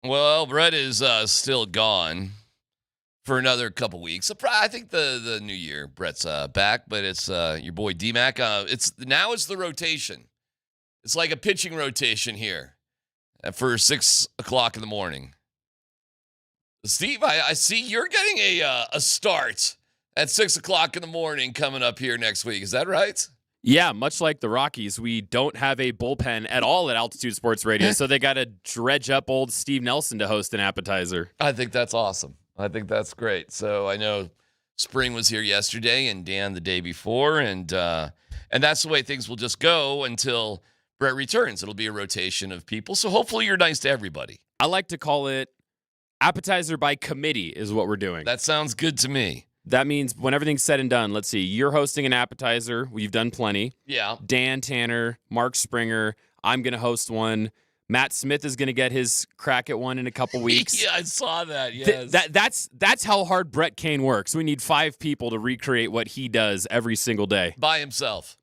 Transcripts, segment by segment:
Well, Brett is still gone for another couple weeks. I think the new year, Brett's back, but it's your boy DMac. It's the rotation. It's like a pitching rotation here for 6 o'clock in the morning. Steve, I see you're getting a start at 6 o'clock in the morning coming up here next week. Is that right? Yeah, much like the Rockies, we don't have a bullpen at all at Altitude Sports Radio, so they got to dredge up old Steve Nelson to host an appetizer. I think that's awesome. I think that's great. So I know Spring was here yesterday and Dan the day before, and that's the way things will just go until Brett returns. It'll be a rotation of people. So hopefully you're nice to everybody. I like to call it appetizer by committee is what we're doing. That sounds good to me. That means when everything's said and done, let's see, you're hosting an appetizer. We've done plenty. Yeah. Dan Tanner, Mark Springer. I'm going to host one. Matt Smith is going to get his crack at one in a couple weeks. Yeah, I saw that. Yes. That's how hard Brett Kane works. We need 5 people to recreate what he does every single day. By himself.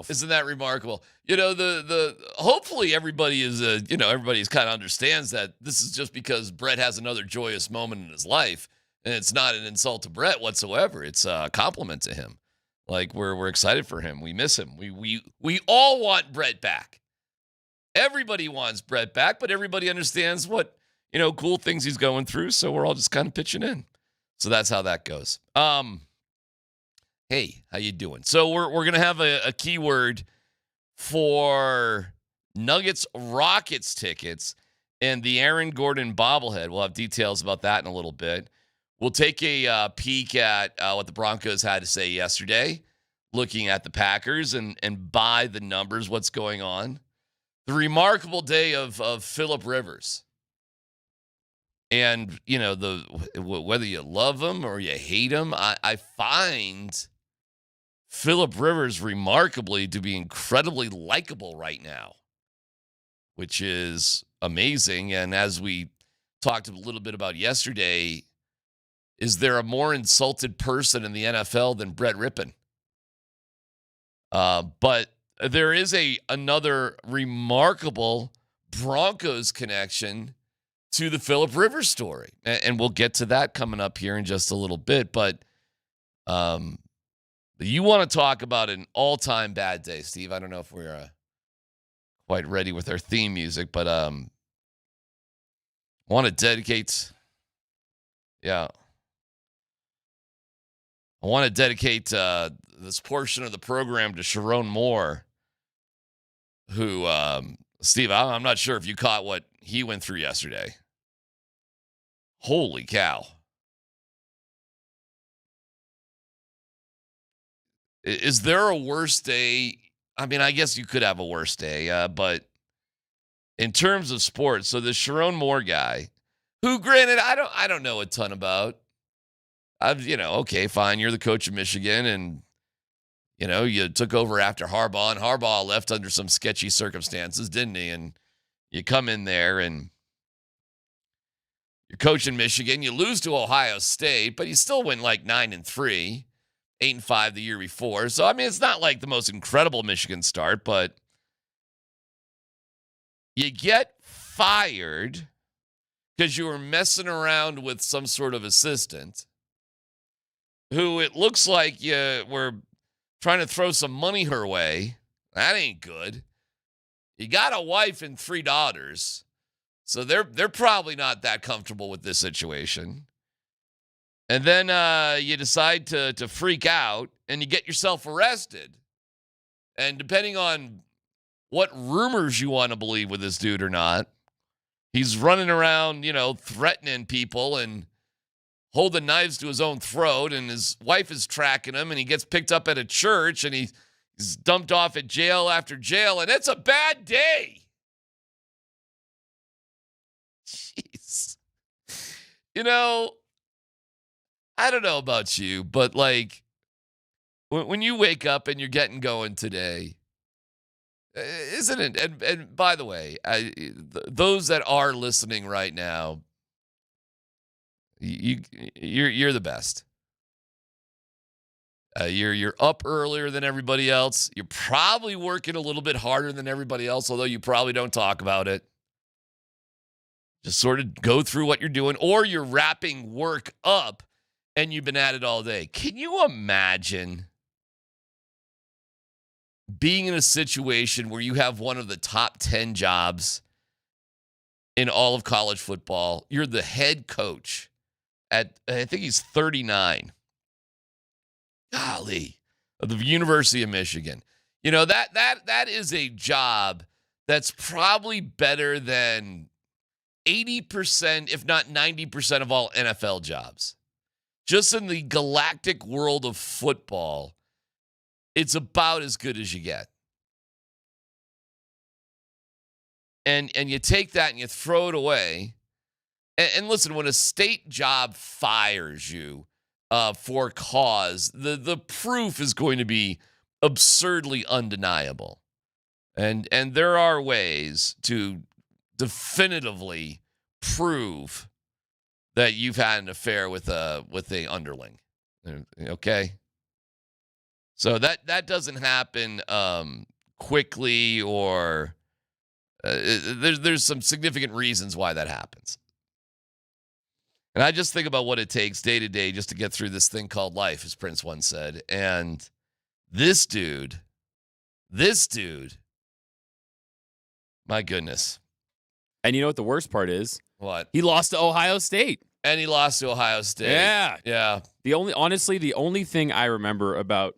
Isn't that remarkable? You know, the hopefully everybody is everybody's kind of understands that this is just because Brett has another joyous moment in his life. And it's not an insult to Brett whatsoever. It's a compliment to him. Like we're excited for him. We miss him. We all want Brett back. Everybody wants Brett back, but everybody understands what, cool things he's going through. So we're all just kind of pitching in. So that's how that goes. Hey, how you doing? So we're gonna have a keyword for Nuggets Rockets tickets and the Aaron Gordon bobblehead. We'll have details about that in a little bit. We'll take a peek at what the Broncos had to say yesterday, looking at the Packers and by the numbers, what's going on. The remarkable day of Phillip Rivers. And, whether you love him or you hate him, I find Phillip Rivers remarkably to be incredibly likable right now, which is amazing. And as we talked a little bit about yesterday, is there a more insulted person in the NFL than Brett Rippon? But there is another remarkable Broncos connection to the Phillip Rivers story. And we'll get to that coming up here in just a little bit. But you want to talk about an all-time bad day, Steve. I don't know if we're quite ready with our theme music, but I want to dedicate... Yeah. I want to dedicate this portion of the program to Chiron Moore, who, Steve, I'm not sure if you caught what he went through yesterday. Holy cow. Is there a worse day? I mean, I guess you could have a worse day, but in terms of sports, so the Chiron Moore guy, who, granted, I don't know a ton about. Okay, fine. You're the coach of Michigan, and, you took over after Harbaugh, and Harbaugh left under some sketchy circumstances, didn't he? And you come in there, and you're coaching Michigan. You lose to Ohio State, but you still win like 9-3, 8-5 the year before. So, I mean, it's not like the most incredible Michigan start, but you get fired because you were messing around with some sort of assistant who it looks like you were trying to throw some money her way. That ain't good. You got a wife and 3 daughters, so they're probably not that comfortable with this situation. And then you decide to freak out, and you get yourself arrested. And depending on what rumors you want to believe with this dude or not, he's running around, threatening people and holding knives to his own throat, and his wife is tracking him, and he gets picked up at a church, and he's dumped off at jail after jail, and it's a bad day. Jeez. I don't know about you, but like when you wake up and you're getting going today, isn't it? And by the way, those that are listening right now, you're the best. You're up earlier than everybody else. You're probably working a little bit harder than everybody else, although you probably don't talk about it. Just sort of go through what you're doing, or you're wrapping work up and you've been at it all day. Can you imagine being in a situation where you have one of the top 10 jobs in all of college football? You're the head coach at, I think he's 39. Golly, of the University of Michigan. You know, that is a job that's probably better than 80%, if not 90% of all NFL jobs. Just in the galactic world of football, it's about as good as you get. And you take that and you throw it away. And listen, when a state job fires you for cause, the proof is going to be absurdly undeniable. And there are ways to definitively prove that you've had an affair with a underling. Okay? So that doesn't happen quickly, or there's some significant reasons why that happens. And I just think about what it takes day to day just to get through this thing called life, as Prince once said. And this dude, my goodness. And you know what the worst part is? What? He lost to Ohio State. And he lost to Ohio State. Yeah. The only thing I remember about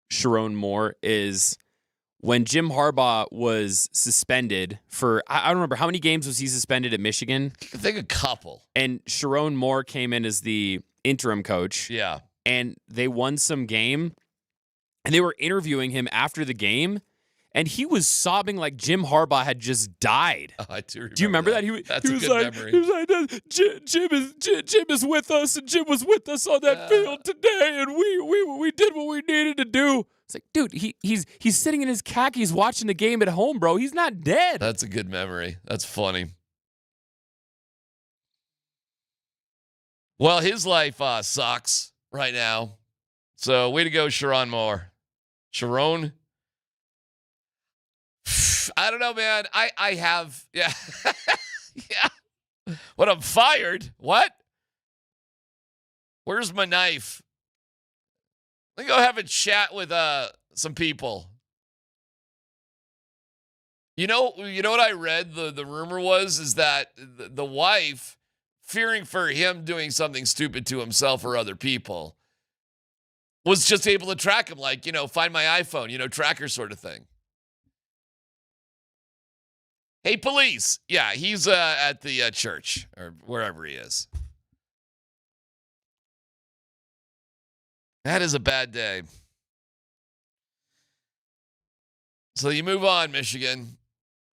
Chiron Moore is when Jim Harbaugh was suspended for, I don't remember, how many games was he suspended at Michigan? I think a couple. And Chiron Moore came in as the interim coach. Yeah. And they won some game. And they were interviewing him after the game. And he was sobbing like Jim Harbaugh had just died. Oh, I do remember. Do you remember that? That's he a was good like, memory. He was like, Jim is with us, and Jim was with us on that field today, and we did what we needed to do. It's like, dude, he's sitting in his khakis watching the game at home, bro. He's not dead. That's a good memory. That's funny. Well, his life sucks right now. So way to go, Chiron Moore. Sherrone. I don't know, man. I have, yeah. What, I'm fired? What? Where's my knife? Let me go have a chat with some people. You know what I read? The rumor is that the wife, fearing for him doing something stupid to himself or other people, was just able to track him, like, find my iPhone, tracker sort of thing. Hey, police. Yeah, he's at the church or wherever he is. That is a bad day. So you move on, Michigan.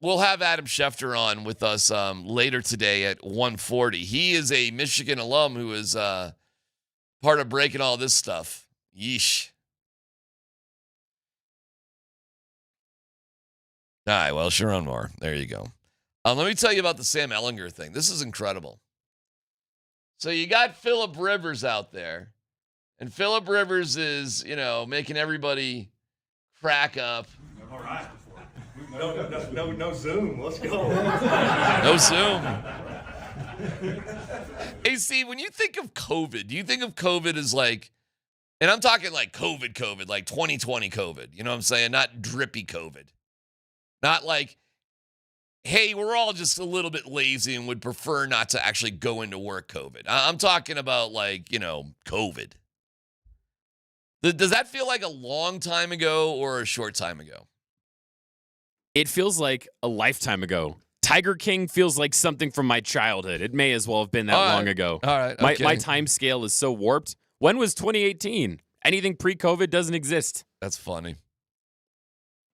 We'll have Adam Schefter on with us later today at 1:40. He is a Michigan alum who is part of breaking all this stuff. Yeesh. All right, well, Chiron Moore. There you go. Let me tell you about the Sam Ellinger thing. This is incredible. So you got Phillip Rivers out there, and Phillip Rivers is, making everybody crack up. All right. No Zoom. Let's go. No Zoom. Hey, Steve, when you think of COVID, do you think of COVID as like, and I'm talking like COVID, like 2020 COVID, you know what I'm saying? Not drippy COVID. Not like, hey, we're all just a little bit lazy and would prefer not to actually go into work COVID. I'm talking about like, COVID. Does that feel like a long time ago or a short time ago? It feels like a lifetime ago. Tiger King feels like something from my childhood. It may as well have been that long ago. All right. Okay. My time scale is so warped. When was 2018? Anything pre-COVID doesn't exist. That's funny.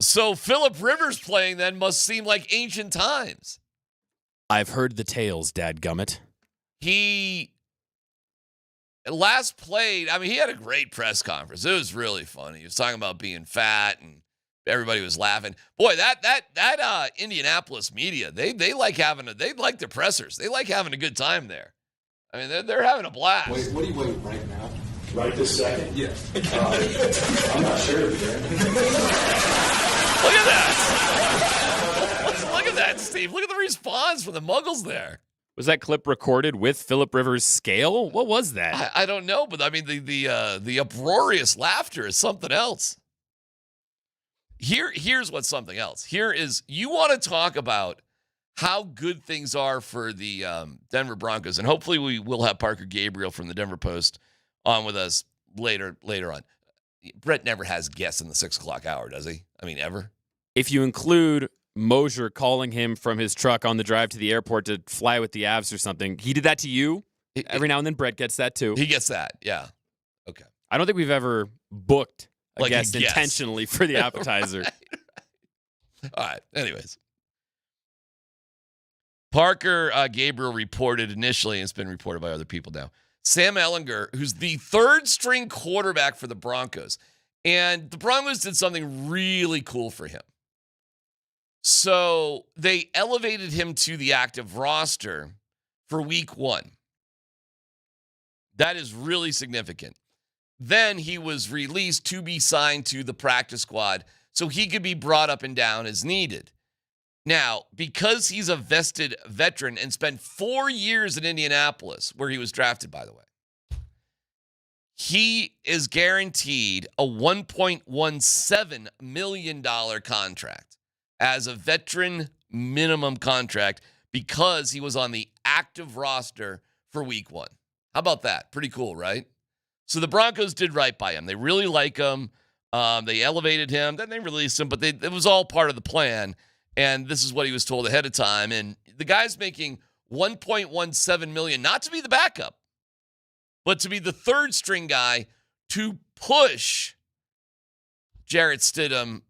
So Phillip Rivers playing then must seem like ancient times. I've heard the tales, dadgummit. He last played, he had a great press conference. It was really funny. He was talking about being fat and everybody was laughing. Boy, that Indianapolis media, they like their pressers. They like having a good time there. They're having a blast. Wait, what are you waiting right now? Right this second? Yeah. I'm not sure. Look at that. Look at that, Steve. Look at the response from the Muggles there. Was that clip recorded with Phillip Rivers' scale? What was that? I don't know, but I mean the uproarious laughter is something else. Here's what's something else. Here is, you want to talk about how good things are for the Denver Broncos, and hopefully we will have Parker Gabriel from the Denver Post on with us later on. Brett never has guests in the 6 o'clock hour, does he? I mean, ever? If you include Moser calling him from his truck on the drive to the airport to fly with the Avs or something, he did that to you? Every now and then Brett gets that too. He gets that, yeah. Okay. I don't think we've ever booked a guest a guest intentionally for the appetizer. Right. All right, anyways. Parker Gabriel reported initially, and it's been reported by other people now, Sam Ellinger, who's the third-string quarterback for the Broncos. And the Broncos did something really cool for him. So they elevated him to the active roster for week 1. That is really significant. Then he was released to be signed to the practice squad so he could be brought up and down as needed. Now, because he's a vested veteran and spent 4 years in Indianapolis, where he was drafted, by the way, he is guaranteed a $1.17 million contract as a veteran minimum contract because he was on the active roster for week 1. How about that? Pretty cool, right? So the Broncos did right by him. They really like him. They elevated him. Then they released him, but it was all part of the plan. And this is what he was told ahead of time. And the guy's making $1.17 million, not to be the backup, but to be the third string guy to push Jarrett Stidham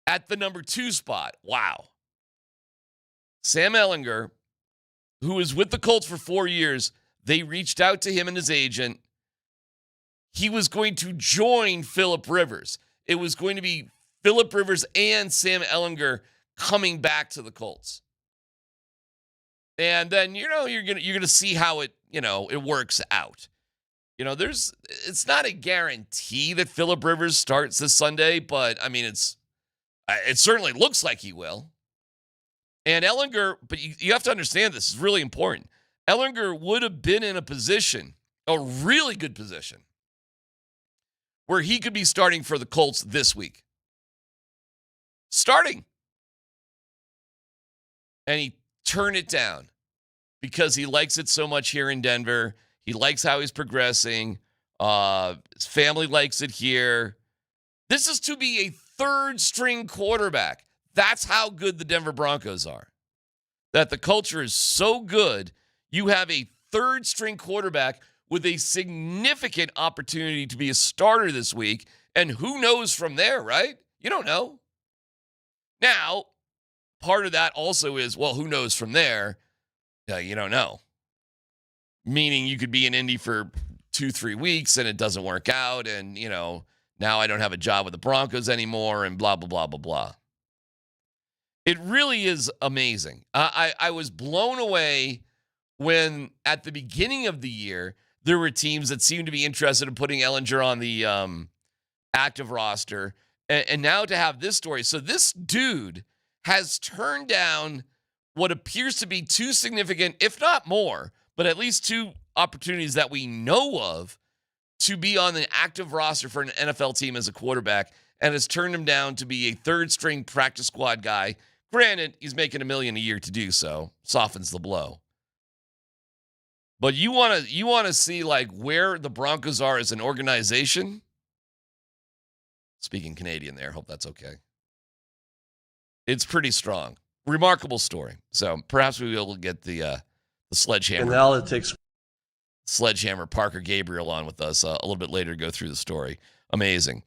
at the number 2 spot. Wow. Sam Ellinger, who was with the Colts for 4 years, they reached out to him and his agent. He was going to join Phillip Rivers. It was going to be Phillip Rivers and Sam Ellinger coming back to the Colts. And then, you're gonna see how it works out. It's not a guarantee that Phillip Rivers starts this Sunday, but I mean, it certainly looks like he will. And Ellinger, but you have to understand, this is really important. Ellinger would have been in a really good position, where he could be starting for the Colts this week. Starting. And he turned it down because he likes it so much here in Denver. He likes how he's progressing. His family likes it here. This is to be a third-string quarterback. That's how good the Denver Broncos are. That the culture is so good, you have a third-string quarterback with a significant opportunity to be a starter this week. And who knows from there, right? You don't know. Now, part of that also is, well, who knows from there? You don't know. Meaning you could be in Indy for 2-3 weeks and it doesn't work out. And, now I don't have a job with the Broncos anymore and blah, blah, blah, blah, blah. It really is amazing. I was blown away when at the beginning of the year, there were teams that seemed to be interested in putting Ellinger on the active roster. And now to have this story. So this dude has turned down what appears to be 2 significant, if not more, but at least 2 opportunities that we know of to be on the active roster for an NFL team as a quarterback, and has turned him down to be a third-string practice squad guy. Granted, he's making $1 million a year to do so. Softens the blow. But you want to see where the Broncos are as an organization? Speaking Canadian there, hope that's okay. It's pretty strong. Remarkable story. So perhaps we'll be able to get the sledgehammer. And now it takes Sledgehammer Parker Gabriel on with us a little bit later to go through the story. Amazing.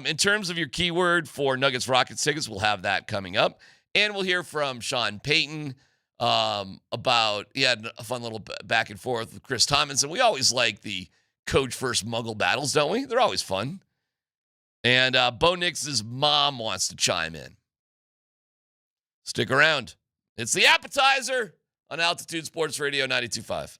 In terms of your keyword for Nuggets Rockets tickets, we'll have that coming up. And we'll hear from Sean Payton about, he had a fun little back and forth with Chris Tomlinson. We always like the coach versus muggle battles, don't we? They're always fun. And Bo Nix's mom wants to chime in. Stick around. It's the Appetizer on Altitude Sports Radio 92.5.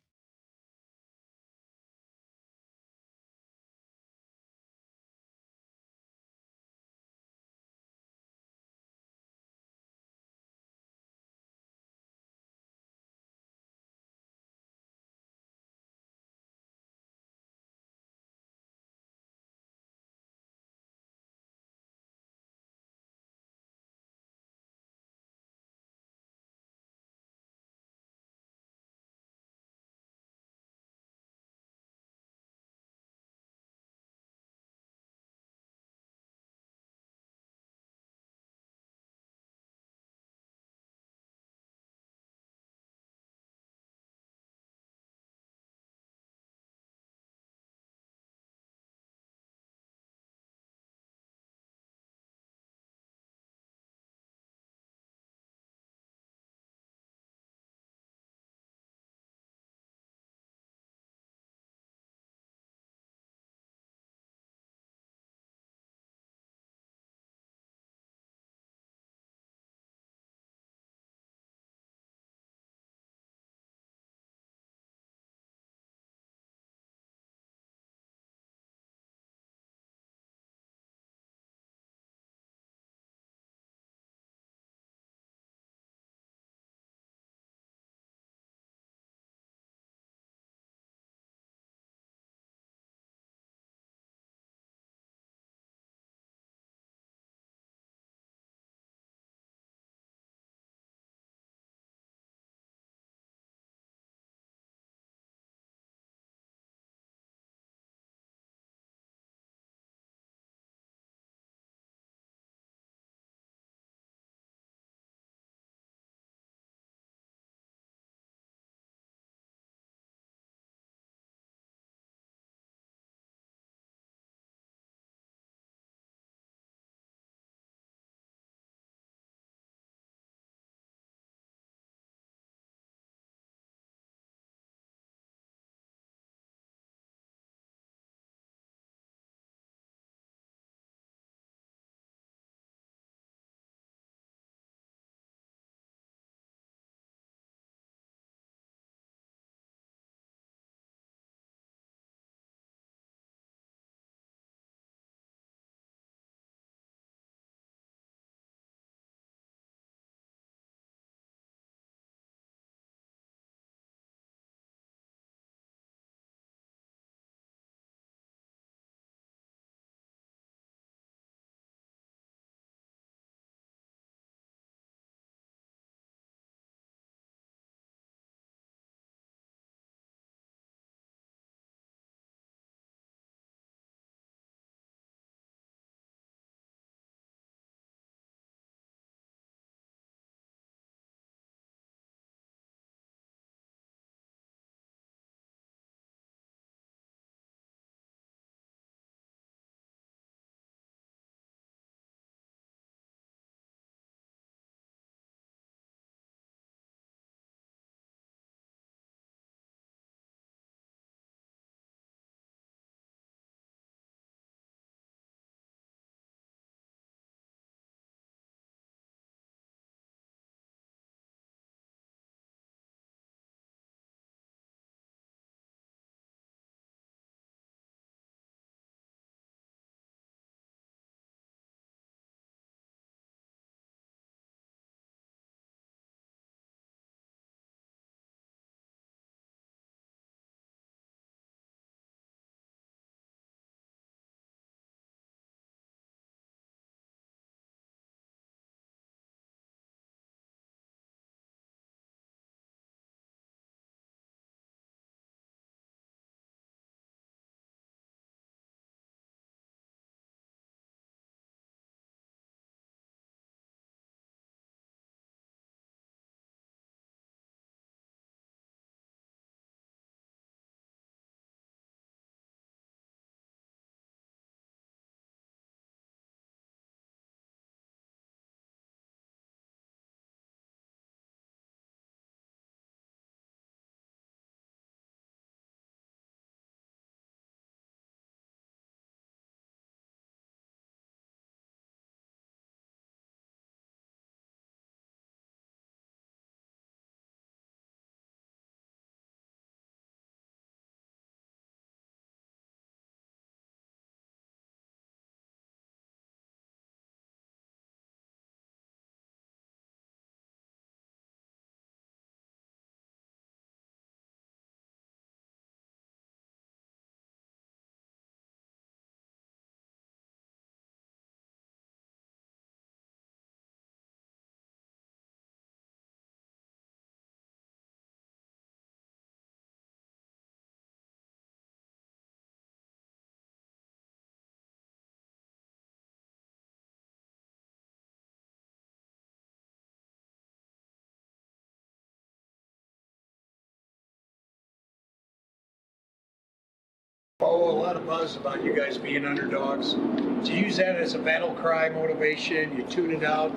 follow a lot of buzz about you guys being underdogs. Do you use that as a battle cry motivation? You tune it out?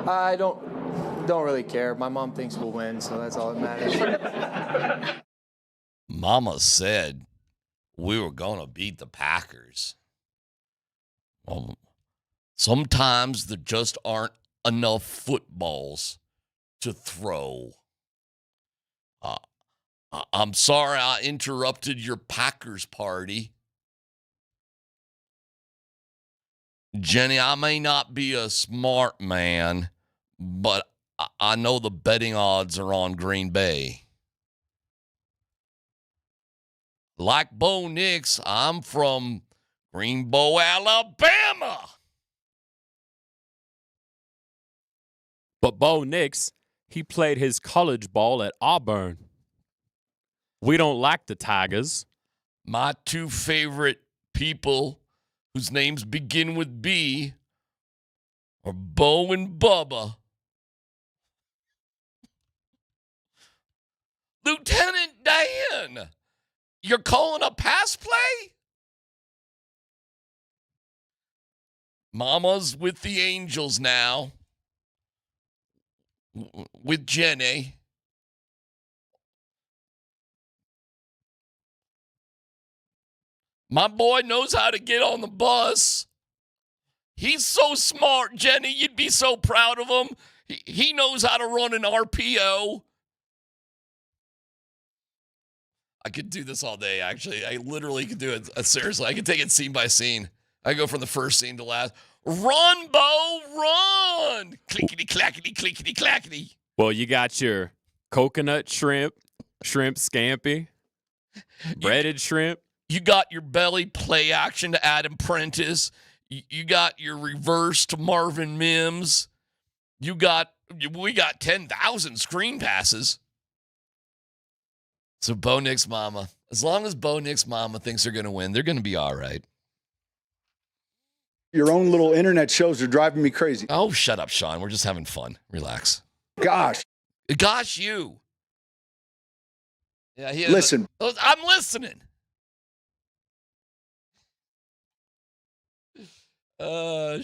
I don't really care. My mom thinks we'll win, so that's all that matters. Mama said we were going to beat the Packers. Well, sometimes there just aren't enough footballs to throw. I'm sorry I interrupted your Packers party. Jenny, I may not be a smart man, but I know the betting odds are on Green Bay. Like Bo Nix, I'm from Greenbow, Alabama. But Bo Nix, he played his college ball at Auburn. We don't like the Tigers. My two favorite people whose names begin with B are Bo and Bubba. Lieutenant Dan, you're calling a pass play? Mama's with the Angels now. With Jenny. My boy knows how to get on the bus. He's so smart, Jenny. You'd be so proud of him. He knows how to run an RPO. I could do this all day, actually. I literally could do it. Seriously, I could take it scene by scene. I go from the first scene to last. Run, Bo, run! Clickety, clackety, clickety, clackety. Well, you got your coconut shrimp scampi, breaded shrimp. You got your belly play action to Adam Prentice. You got your reverse to Marvin Mims. We got 10,000 screen passes. So Bo Nix mama, as long as Bo Nix mama thinks they're going to win, they're going to be all right. Your own little internet shows are driving me crazy. Oh, shut up, Sean. We're just having fun. Relax. Gosh. Gosh, you. Yeah, Listen. I'm listening.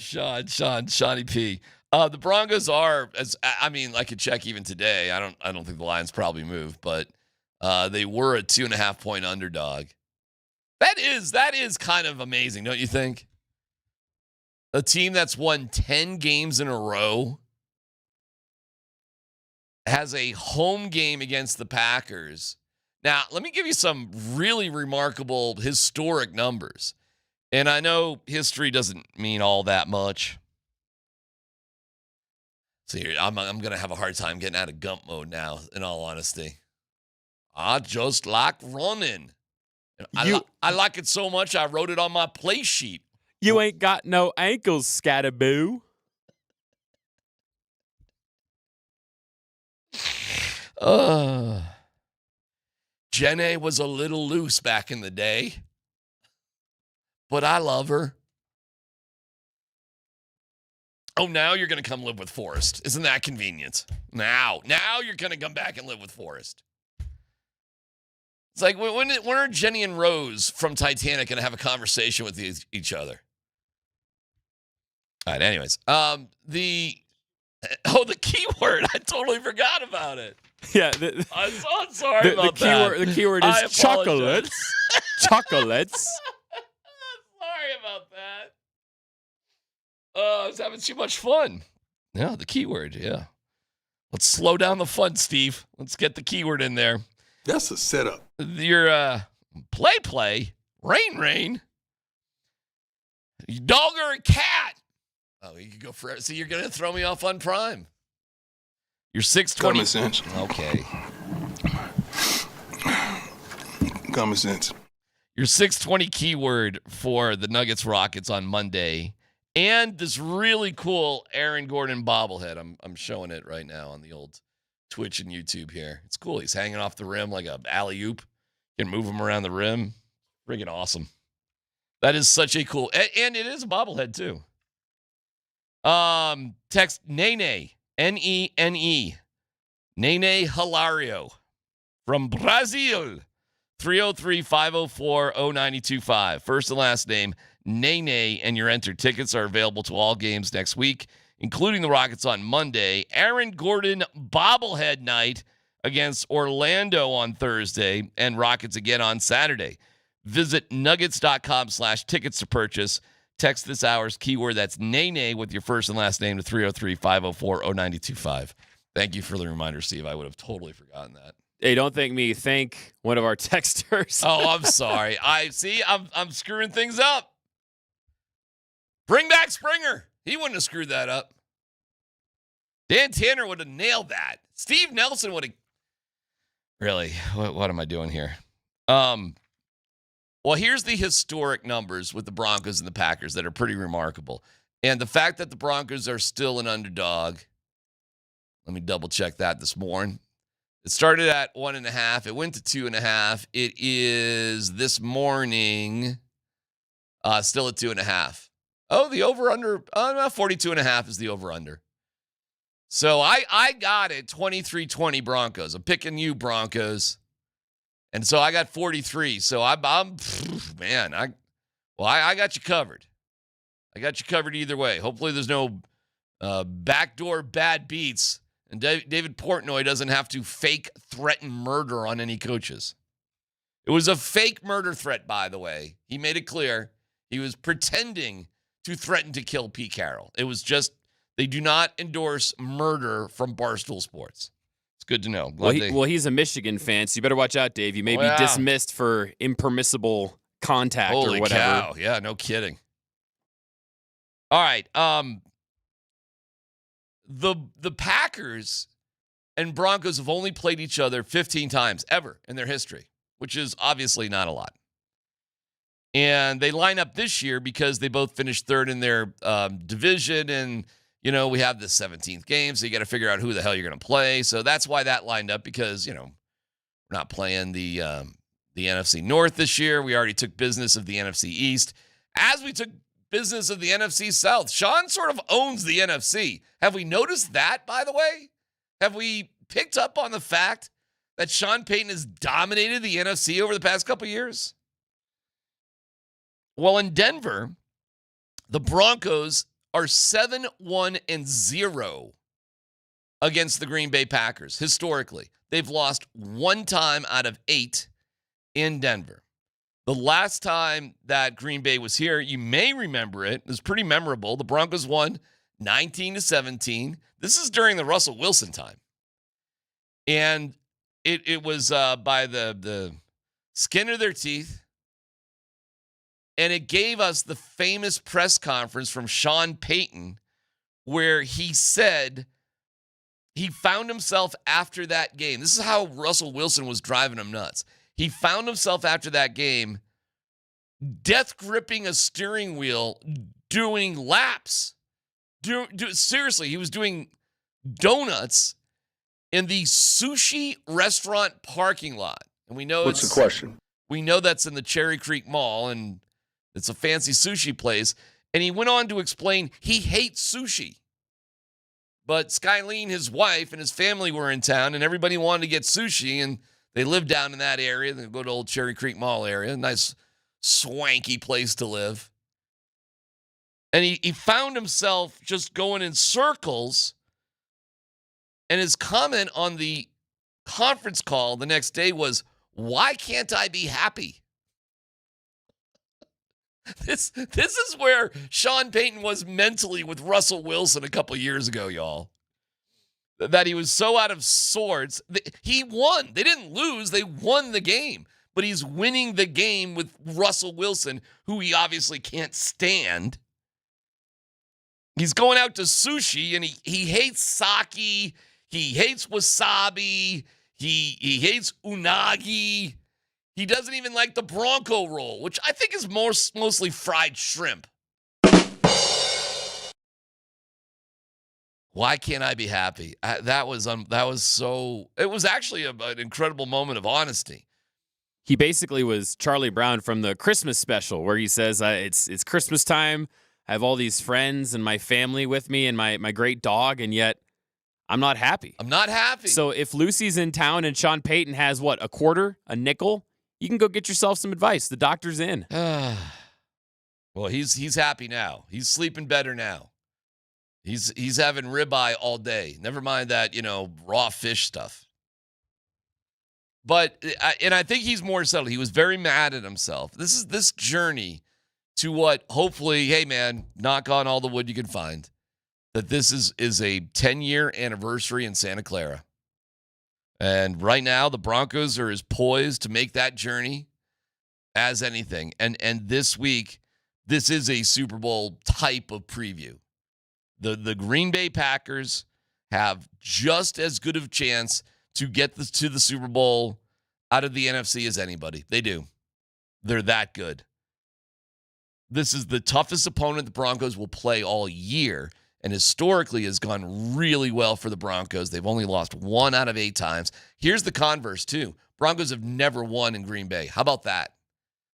Shawnee P. The Broncos are, I could check even today. I don't think the Lions probably moved, but they were a 2.5-point underdog. That is kind of amazing, don't you think? A team that's won 10 games in a row has a home game against the Packers. Now, let me give you some really remarkable historic numbers. And I know history doesn't mean all that much. See, I'm going to have a hard time getting out of gump mode now, in all honesty. I just like running. I like it so much, I wrote it on my play sheet. You ain't got no ankles, scatterboo. Jenny was a little loose back in the day, but I love her. Oh, now you're going to come live with Forrest. Isn't that convenient? Now you're going to come back and live with Forrest. It's like, when are Jenny and Rose from Titanic going to have a conversation with each other? All right, anyways. The keyword. I totally forgot about it. Yeah. I'm so sorry about that. The keyword is chocolates. Chocolates. Sorry about that. I was having too much fun. Yeah, the keyword, yeah. Let's slow down the fun, Steve. Let's get the keyword in there. That's a setup. Your play, rain. Dog or a cat? Oh, you could go for it. See, you're going to throw me off on Prime. You're 620. Common sense. Okay. Common sense. Your 620 keyword for the Nuggets Rockets on Monday. And this really cool Aaron Gordon bobblehead. I'm showing it right now on the old Twitch and YouTube here. It's cool. He's hanging off the rim like a alley-oop. You can move him around the rim. Friggin' awesome. That is such a cool... And it is a bobblehead, too. Text Nene, Nene, Nene Hilario from Brazil 303-504-0925. First and last name, Nene, and your entered. Tickets are available to all games next week, including the Rockets on Monday. Aaron Gordon bobblehead night against Orlando on Thursday, and Rockets again on Saturday. Visit nuggets.com/tickets to purchase. Text this hour's keyword, that's Nene, with your first and last name to 303-504-0925. Thank you for the reminder, Steve. I would have totally forgotten that. Hey, don't thank me. Thank one of our texters. Oh, I'm sorry. I'm screwing things up. Bring back Springer. He wouldn't have screwed that up. Dan Tanner would have nailed that. Steve Nelson would have. Really? What am I doing here? Well, here's the historic numbers with the Broncos and the Packers that are pretty remarkable. And the fact that the Broncos are still an underdog. Let me double check that this morning. It started at 1.5. It went to 2.5. It is this morning still at 2.5. Oh, the over-under, 42.5 is the over-under. So I got it, 23-20 Broncos. I'm picking you, Broncos. And so I got 43. So I got you covered. I got you covered either way. Hopefully there's no backdoor bad beats. And David Portnoy doesn't have to fake threaten murder on any coaches. It was a fake murder threat, by the way. He made it clear. He was pretending to threaten to kill Pete Carroll. It was just, they do not endorse murder from Barstool Sports. It's good to know. Well, he's a Michigan fan, so you better watch out, Dave. You may be dismissed for impermissible contact or whatever. Cow. Yeah, no kidding. All right. The Packers and Broncos have only played each other 15 times ever in their history, which is obviously not a lot. And they line up this year because they both finished third in their division. And, we have the 17th game, so you got to figure out who the hell you're going to play. So that's why that lined up, because, we're not playing the NFC North this year. We already took business of the NFC East. As we took business of the NFC South. Sean sort of owns the NFC. Have we noticed that, by the way? Have we picked up on the fact that Sean Payton has dominated the NFC over the past couple of years? Well, in Denver, the Broncos are 7-1-0 against the Green Bay Packers. Historically, they've lost one time out of 8 in Denver. The last time that Green Bay was here, you may remember it. It was pretty memorable. The Broncos won 19-17. This is during the Russell Wilson time. And it was by the skin of their teeth. And it gave us the famous press conference from Sean Payton where he said he found himself after that game. This is how Russell Wilson was driving him nuts. He found himself after that game death gripping a steering wheel, doing laps. Seriously, he was doing donuts in the sushi restaurant parking lot. And we know What's the question? We know that's in the Cherry Creek Mall, and it's a fancy sushi place. And he went on to explain he hates sushi. But Skylene, his wife, and his family were in town, and everybody wanted to get sushi, and they live down in that area. They go to old Cherry Creek Mall area. Nice, swanky place to live. And he found himself just going in circles. And his comment on the conference call the next day was, "Why can't I be happy?" This is where Sean Payton was mentally with Russell Wilson a couple years ago, y'all. That he was so out of sorts. He won. They didn't lose. They won the game. But he's winning the game with Russell Wilson, who he obviously can't stand. He's going out to sushi, and he hates sake. He hates wasabi. He hates unagi. He doesn't even like the Bronco roll, which I think is mostly fried shrimp. Why can't I be happy? That was so. It was actually an incredible moment of honesty. He basically was Charlie Brown from the Christmas special, where he says, "It's Christmas time. I have all these friends and my family with me, and my great dog, and yet I'm not happy. I'm not happy." So if Lucy's in town and Sean Payton has a quarter, a nickel, you can go get yourself some advice. The doctor's in. Well, he's happy now. He's sleeping better now. He's having ribeye all day. Never mind that, raw fish stuff. But I think he's more settled. He was very mad at himself. This journey to what hopefully, hey man, knock on all the wood you can find, that this is a 10-year anniversary in Santa Clara. And right now, the Broncos are as poised to make that journey as anything. And this week, this is a Super Bowl type of preview. The Green Bay Packers have just as good of a chance to get to the Super Bowl out of the NFC as anybody. They do. They're that good. This is the toughest opponent the Broncos will play all year, and historically has gone really well for the Broncos. They've only lost 1 out of 8 times. Here's the converse, too. Broncos have never won in Green Bay. How about that?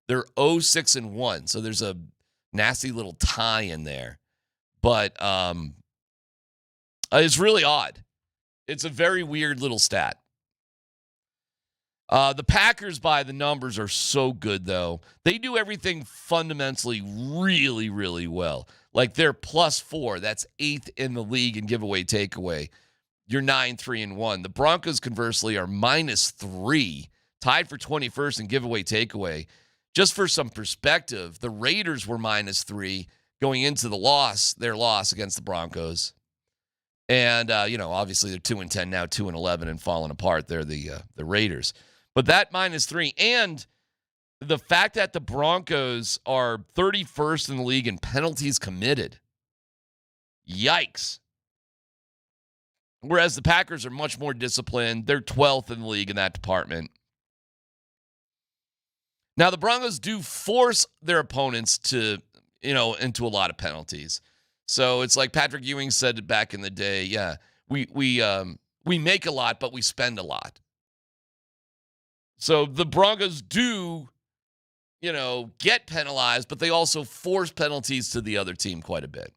They're 0-6-1, so there's a nasty little tie in there. But it's really odd. It's a very weird little stat. The Packers, by the numbers, are so good, though. They do everything fundamentally really, really well. Like they're +4. That's 8th in the league in giveaway takeaway. You're 9-3-1. The Broncos, conversely, are -3, tied for 21st in giveaway takeaway. Just for some perspective, the Raiders were -3 going into their loss against the Broncos. And, obviously they're 2-10 now, 2-11 and falling apart. They're the Raiders. But that -3 and the fact that the Broncos are 31st in the league in penalties committed. Yikes. Whereas the Packers are much more disciplined. They're 12th in the league in that department. Now, the Broncos do force their opponents to, into a lot of penalties. So it's like Patrick Ewing said back in the day, yeah, we make a lot, but we spend a lot. So the Broncos do, get penalized, but they also force penalties to the other team quite a bit.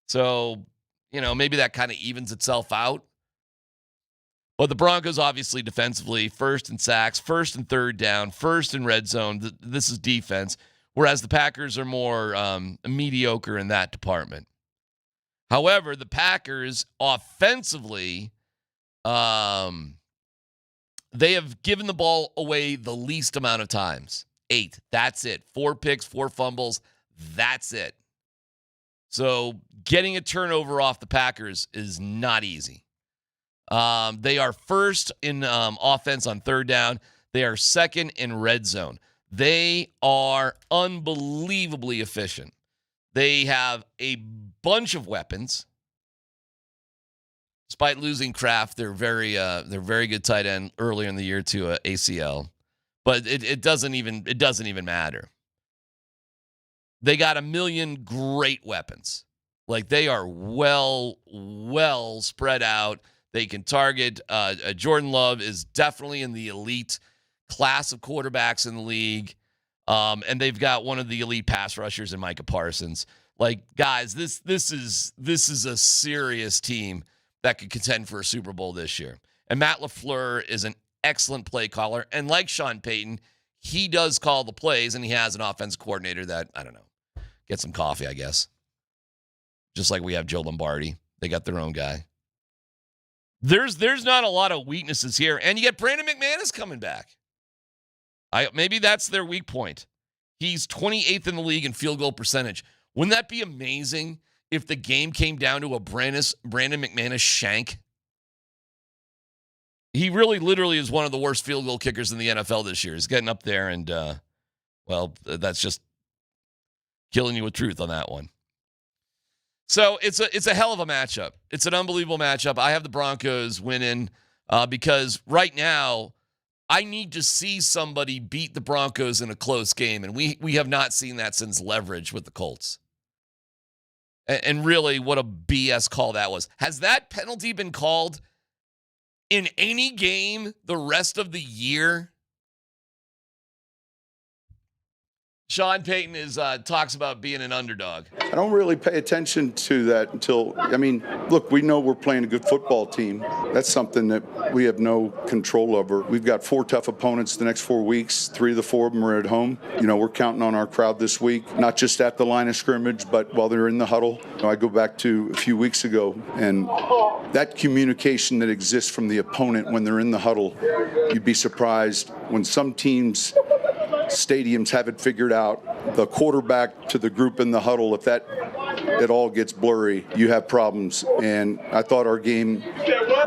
So, maybe that kind of evens itself out. But the Broncos, obviously, defensively, first in sacks, first and third down, first in red zone. This is defense, whereas the Packers are more mediocre in that department. However, the Packers, offensively, they have given the ball away the least amount of times. 8. That's it. 4 picks, 4 fumbles. That's it. So getting a turnover off the Packers is not easy. They are first in offense on third down. They are second in red zone. They are unbelievably efficient. They have a bunch of weapons. Despite losing Kraft, they're very good tight end earlier in the year to ACL, but it doesn't even matter. They got a million great weapons. Like they are well spread out. They can target. Jordan Love is definitely in the elite class of quarterbacks in the league, and they've got one of the elite pass rushers in Micah Parsons. Like guys, this is a serious team that could contend for a Super Bowl this year. And Matt LaFleur is an excellent play caller. And like Sean Payton, he does call the plays, and he has an offensive coordinator that, I don't know, get some coffee, I guess. Just like we have Joe Lombardi. They got their own guy. There's not a lot of weaknesses here. And you get Brandon McManus coming back. Maybe that's their weak point. He's 28th in the league in field goal percentage. Wouldn't that be amazing if the game came down to a Brandon McManus shank? He really literally is one of the worst field goal kickers in the NFL this year. He's getting up there, and, that's just killing you with truth on that one. So it's a hell of a matchup. It's an unbelievable matchup. I have the Broncos winning because right now I need to see somebody beat the Broncos in a close game, and we have not seen that since Leverage with the Colts. And really, what a BS call that was. Has that penalty been called in any game the rest of the year? Sean Payton talks about being an underdog. I don't really pay attention to that until, look, we know we're playing a good football team. That's something that we have no control over. We've got 4 tough opponents the next 4 weeks. 3 of the 4 of them are at home. We're counting on our crowd this week, not just at the line of scrimmage, but while they're in the huddle. I go back to a few weeks ago, and that communication that exists from the opponent when they're in the huddle, you'd be surprised when some teams stadiums have it figured out. The quarterback to the group in the huddle, if that at all gets blurry, you have problems. And I thought our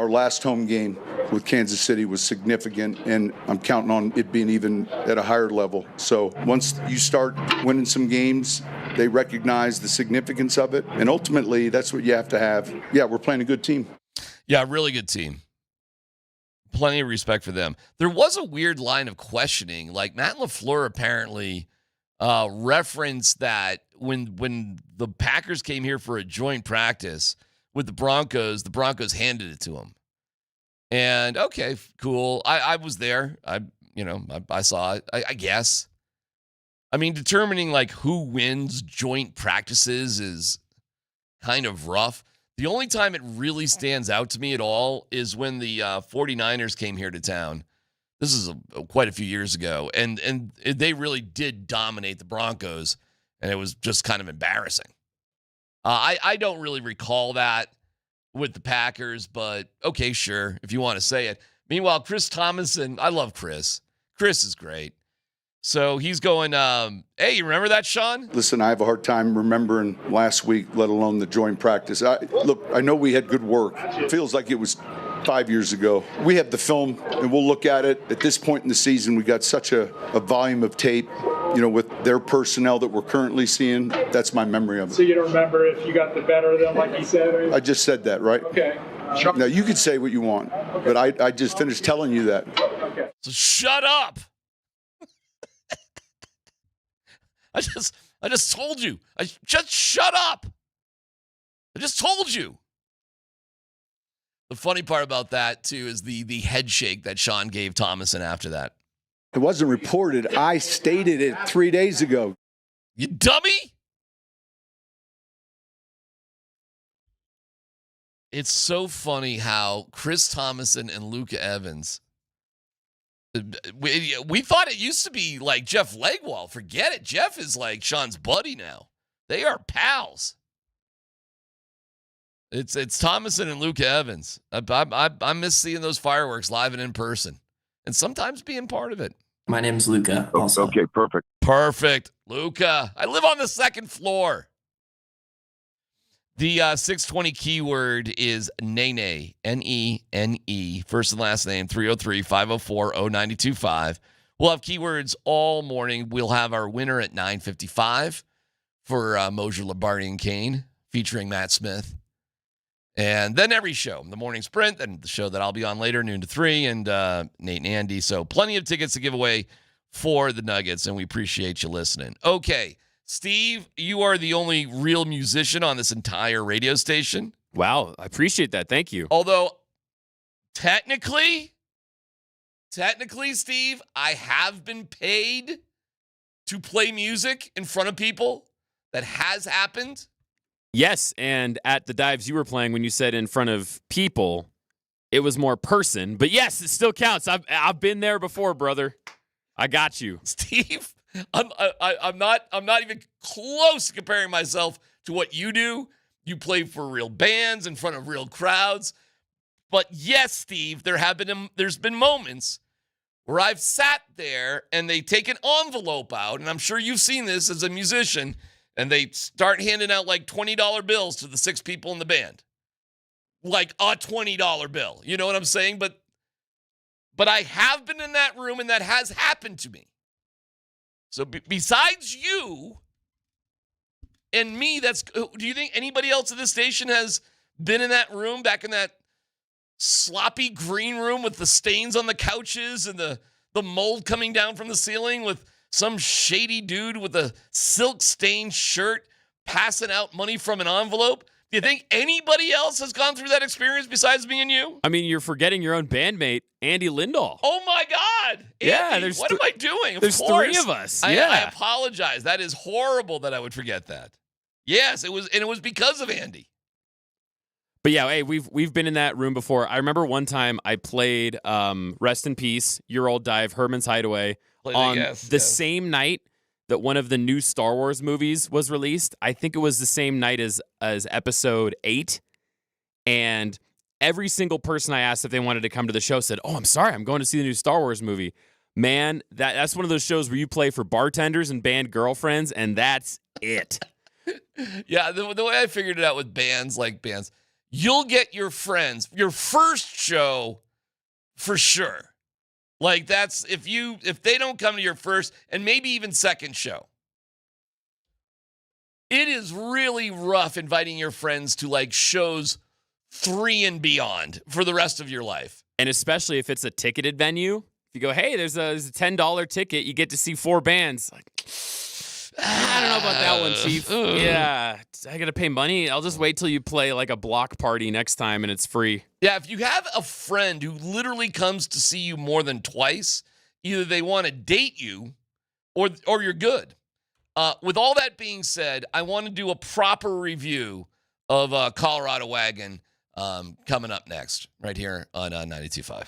last home game with Kansas City was significant, and I'm counting on it being even at a higher level. So once you start winning some games, they recognize the significance of it, and ultimately that's what you have to have. Yeah, we're playing a good team. Yeah, really good team. Plenty of respect for them. There was a weird line of questioning. Like Matt LaFleur apparently referenced that when the Packers came here for a joint practice with the Broncos handed it to him. And okay, cool. I was there. I saw it. I guess. Determining like who wins joint practices is kind of rough. The only time it really stands out to me at all is when the 49ers came here to town. This is quite a few years ago, and they really did dominate the Broncos, and it was just kind of embarrassing. I don't really recall that with the Packers, but okay, sure, if you want to say it. Meanwhile, Chris Thomason, I love Chris. Chris is great. So he's going, hey, you remember that, Sean? Listen, I have a hard time remembering last week, let alone the joint practice. I know we had good work. It feels like it was 5 years ago. We have the film, and we'll look at it. At this point in the season, we got such a volume of tape, with their personnel that we're currently seeing. That's my memory of it. So you don't remember if you got the better of them, like you said? Or... I just said that, right? Okay. Now, you could say what you want, but I just finished telling you that. Okay. So shut up. I just told you. Just shut up. I just told you. The funny part about that, too, is the head shake that Sean gave Thomason after that. It wasn't reported. I stated it 3 days ago. You dummy. It's so funny how Chris Thomason and Luka Evans, we thought it used to be like Jeff Legwall. Forget it. Jeff is like Sean's buddy now. They are pals. It's Thomason and Luka Evans. I miss seeing those fireworks live and in person, and sometimes being part of it. My name's Luka. Also. Okay, perfect. Perfect, Luka. I live on the second floor. The 620 keyword is Nene, Nene, first and last name, 303-504-0925. We'll have keywords all morning. We'll have our winner at 9:55 for Moser, Lombardi, and Kane, featuring Matt Smith. And then every show, the morning sprint, and the show that I'll be on later, noon to 3, and Nate and Andy. So plenty of tickets to give away for the Nuggets, and we appreciate you listening. Okay. Steve, you are the only real musician on this entire radio station. Wow, I appreciate that. Thank you. Although, technically, Steve, I have been paid to play music in front of people. That has happened. Yes, and at the dives you were playing, when you said in front of people, it was more person. But yes, it still counts. I've been there before, brother. I got you, Steve. I'm not even close to comparing myself to what you do. You play for real bands in front of real crowds. But yes, Steve, there's been moments where I've sat there and they take an envelope out, and I'm sure you've seen this as a musician, and they start handing out like $20 bills to the 6 people in the band. Like a $20 bill. You know what I'm saying? But I have been in that room, and that has happened to me. So besides you and me, do you think anybody else at this station has been in that room, back in that sloppy green room with the stains on the couches and the mold coming down from the ceiling, with some shady dude with a silk-stained shirt passing out money from an envelope? Do you think anybody else has gone through that experience besides me and you? I mean, you're forgetting your own bandmate, Andy Lindahl. Oh my God! Yeah, Andy, there's what am I doing? There's course. 3 of us. I Yeah. apologize. That is horrible that I would forget that. Yes, it was, and it was because of Andy. But yeah, hey, we've been in that room before. I remember one time I played Rest in Peace, Your Old Dive, Herman's Hideaway on the same night that one of the new Star Wars movies was released. I think it was the same night as Episode 8. And every single person I asked if they wanted to come to the show said, "Oh, I'm sorry, I'm going to see the new Star Wars movie." Man, that's one of those shows where you play for bartenders and band girlfriends, and that's it. Yeah, the way I figured it out with bands, you'll get your friends, your first show for sure. Like that's if they don't come to your first and maybe even second show. It is really rough inviting your friends to like shows 3 and beyond for the rest of your life. And especially if it's a ticketed venue. If you go, hey, there's a $10 ticket, you get to see 4 bands. Like, I don't know about that one, Chief. Yeah, I got to pay money. I'll just wait till you play like a block party next time and it's free. Yeah, if you have a friend who literally comes to see you more than twice, either they want to date you or you're good. With all that being said, I want to do a proper review of Colorado Wagon coming up next right here on 92.5.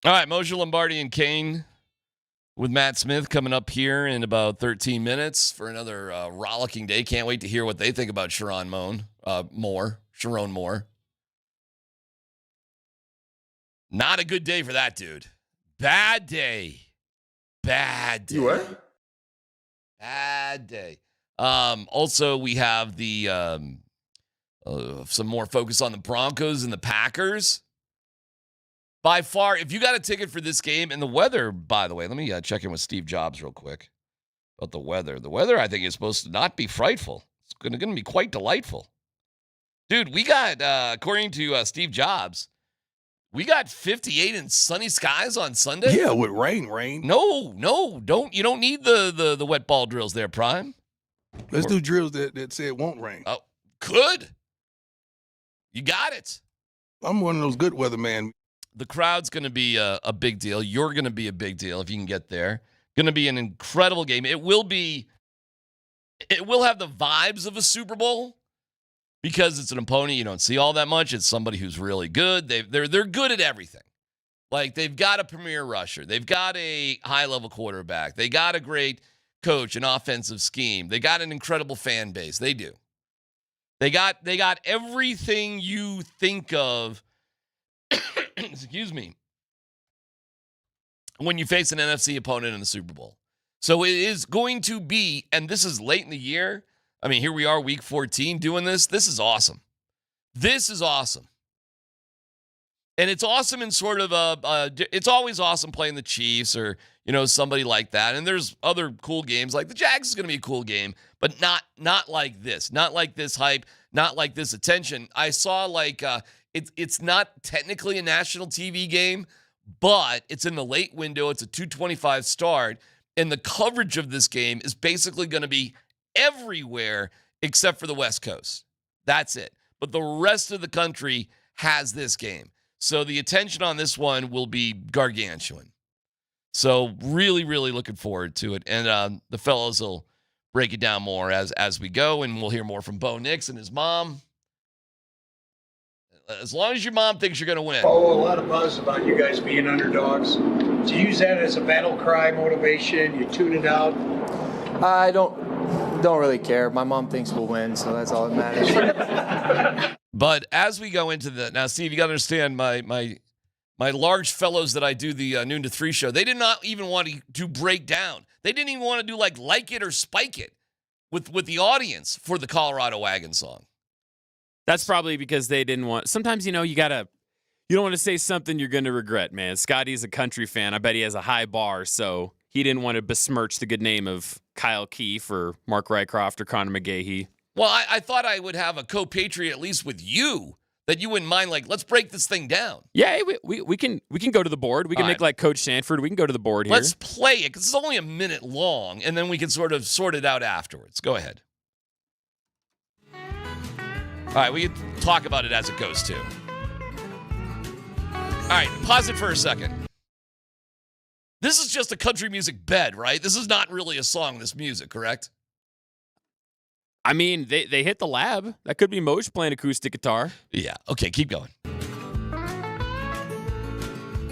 All right, Moser, Lombardi, and Kane with Matt Smith coming up here in about 13 minutes for another rollicking day. Can't wait to hear what they think about Chiron Moore. Not a good day for that dude. Bad day. You what? Bad day. Also, we have the some more focus on the Broncos and the Packers. By far, if you got a ticket for this game, and the weather, by the way, let me check in with Steve Jobs real quick about the weather. The weather, I think, is supposed to not be frightful. It's going to be quite delightful. Dude, we got, according to Steve Jobs, we got 58 and sunny skies on Sunday. Yeah, with rain. No, you don't need the wet ball drills there, Prime. Let's do drills that say it won't rain. Oh, good. You got it. I'm one of those good weather man. The crowd's going to be a big deal. You're going to be a big deal if you can get there. Going to be an incredible game. It will have the vibes of a Super Bowl because it's an opponent you don't see all that much. It's somebody who's really good. They're good at everything. Like, they've got a premier rusher. They've got a high-level quarterback. They got a great coach, an offensive scheme. They got an incredible fan base. They do. They got everything you think of excuse me, when you face an NFC opponent in the Super Bowl. So it is going to be, and this is late in the year. I mean, here we are, week 14, doing this. This is awesome. This is awesome. And it's awesome in sort of it's always awesome playing the Chiefs or, somebody like that. And there's other cool games. Like the Jags is going to be a cool game, but not like this. Not like this hype, not like this attention. I saw it's not technically a national TV game, but it's in the late window. It's a 2:25 start, and the coverage of this game is basically going to be everywhere except for the West Coast. That's it. But the rest of the country has this game. So the attention on this one will be gargantuan. So really, really looking forward to it. And the fellows will break it down more as we go, and we'll hear more from Bo Nix and his mom. As long as your mom thinks you're going to win. Oh, a lot of buzz about you guys being underdogs. Do you use that as a battle cry motivation? You tune it out? I don't really care. My mom thinks we'll win, so that's all that matters. But as we go into now, Steve, you got to understand my large fellows that I do the noon to 3 show. They did not even want to break down. They didn't even want to do like it or spike it with the audience for the Colorado Wagon song. That's probably because they didn't want. Sometimes, you don't want to say something you're going to regret, man. Scotty's a country fan. I bet he has a high bar, so he didn't want to besmirch the good name of Kyle Keefe or Mark Rycroft or Connor McGahee. Well, I thought I would have a co-patriot at least with you, that you wouldn't mind, let's break this thing down. Yeah, we can go to the board. We can make like Coach Sanford. We can go to the board here. Let's play it, because it's only a minute long, and then we can sort of sort it out afterwards. Go ahead. All right, we can talk about it as it goes, too. All right, pause it for a second. This is just a country music bed, right? This is not really a song, this music, correct? I mean, they hit the lab. That could be Moj playing acoustic guitar. Yeah, okay, keep going.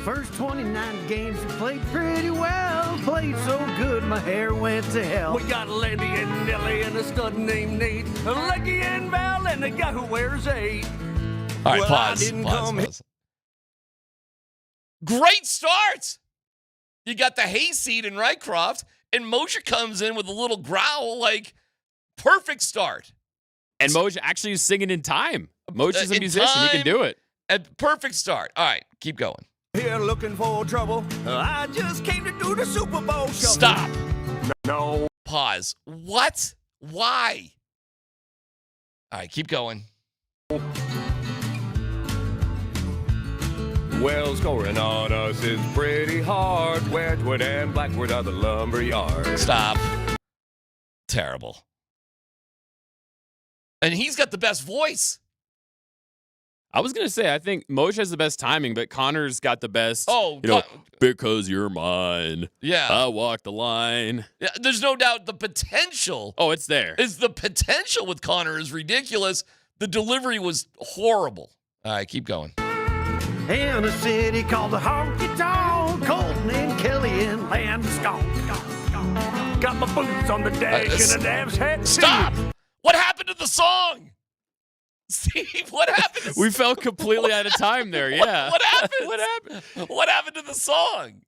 First 29 games we played pretty well. Played so good my hair went to hell. We got Landy and Nelly and a stud named Nate. Lucky and Val and the guy who wears 8. All right, pause. Great start! You got the hayseed in Rycroft, and Moser comes in with a little growl, perfect start. And Moj actually is singing in time. Moj is a musician. He can do it. Perfect start. All right, keep going. Here looking for trouble. I just came to do the Super Bowl show. Stop. No. Pause. What? Why? All right, keep going. Well, scoring on us is pretty hard. Wedgwood and Blackwood are the lumber yards. Stop. Terrible. And he's got the best voice. I was going to say, I think Moj has the best timing, but Connor's got the best. Oh, because you're mine. Yeah. I walk the line. Yeah, there's no doubt the potential. Oh, it's there. The potential with Connor is ridiculous. The delivery was horrible. All right, keep going. In a city called the Honky Tonk, Colton and Kelly and Landskog. Got my boots on the dash and a Dabs hat. Stop! What happened to the song? Steve, what happened? We fell completely out of time there. Yeah. What happened? What happened? What happened to the song?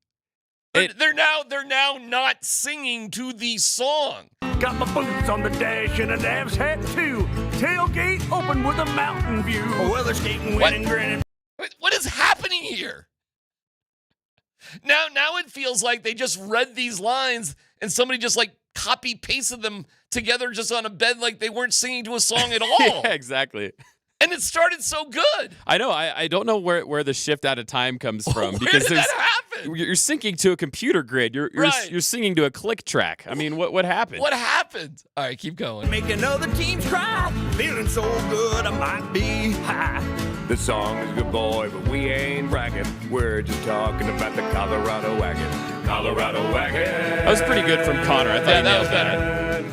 They're now not singing to the song. Got my boots on the dash and a Dabs hat too. Tailgate open with a mountain view. Weather skating, winning, grinning. What is happening here? Now it feels like they just read these lines and somebody just like copy pasted them together just on a bed like they weren't singing to a song at all. Yeah, exactly. And it started so good. I know. I don't know where the shift out of time comes from. Where because did that happen? You're syncing to a computer grid. You're singing to a click track. I mean, what happened? What happened? All right, keep going. Making other teams cry. Feeling so good I might be high. The song is good, boy, but we ain't bragging. We're just talking about the Colorado Wagon. Colorado Wagon. That was pretty good from Connor. I thought he that was nailed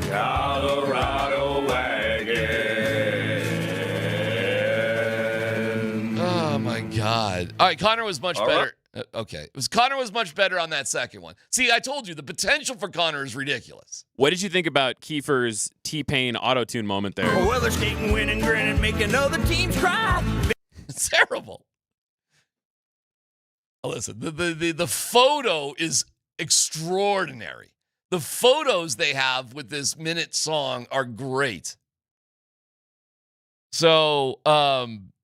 better. Colorado Wagon. Oh my God! All right, Connor was much better. Okay, Connor was much better on that second one. See, I told you the potential for Connor is ridiculous. What did you think about Kiefer's T-Pain auto-tune moment there? Weather skating, winning, grinning, making other teams cry. It's terrible. Listen, the photo is extraordinary. The photos they have with this minute song are great. So,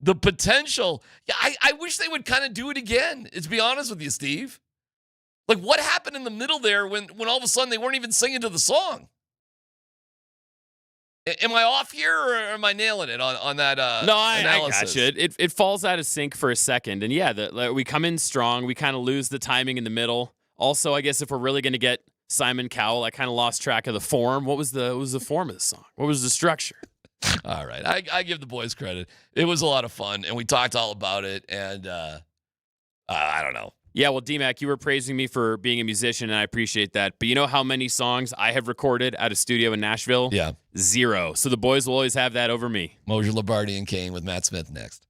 the potential, I wish they would kind of do it again, to be honest with you, Steve. Like, what happened in the middle there when all of a sudden they weren't even singing to the song? Am I off here, or am I nailing it on that No, I analysis? got you. It falls out of sync for a second. And yeah, we come in strong. We kind of lose the timing in the middle. Also, I guess if we're really going to get Simon Cowell, I kind of lost track of the form. What was the form of the song? What was the structure? All right. I give the boys credit. It was a lot of fun, and we talked all about it, and I don't know. Yeah, well, DMac, you were praising me for being a musician, and I appreciate that. But you know how many songs I have recorded at a studio in Nashville? Yeah. 0. So the boys will always have that over me. Moser, Lombardi, and Kane with Matt Smith next.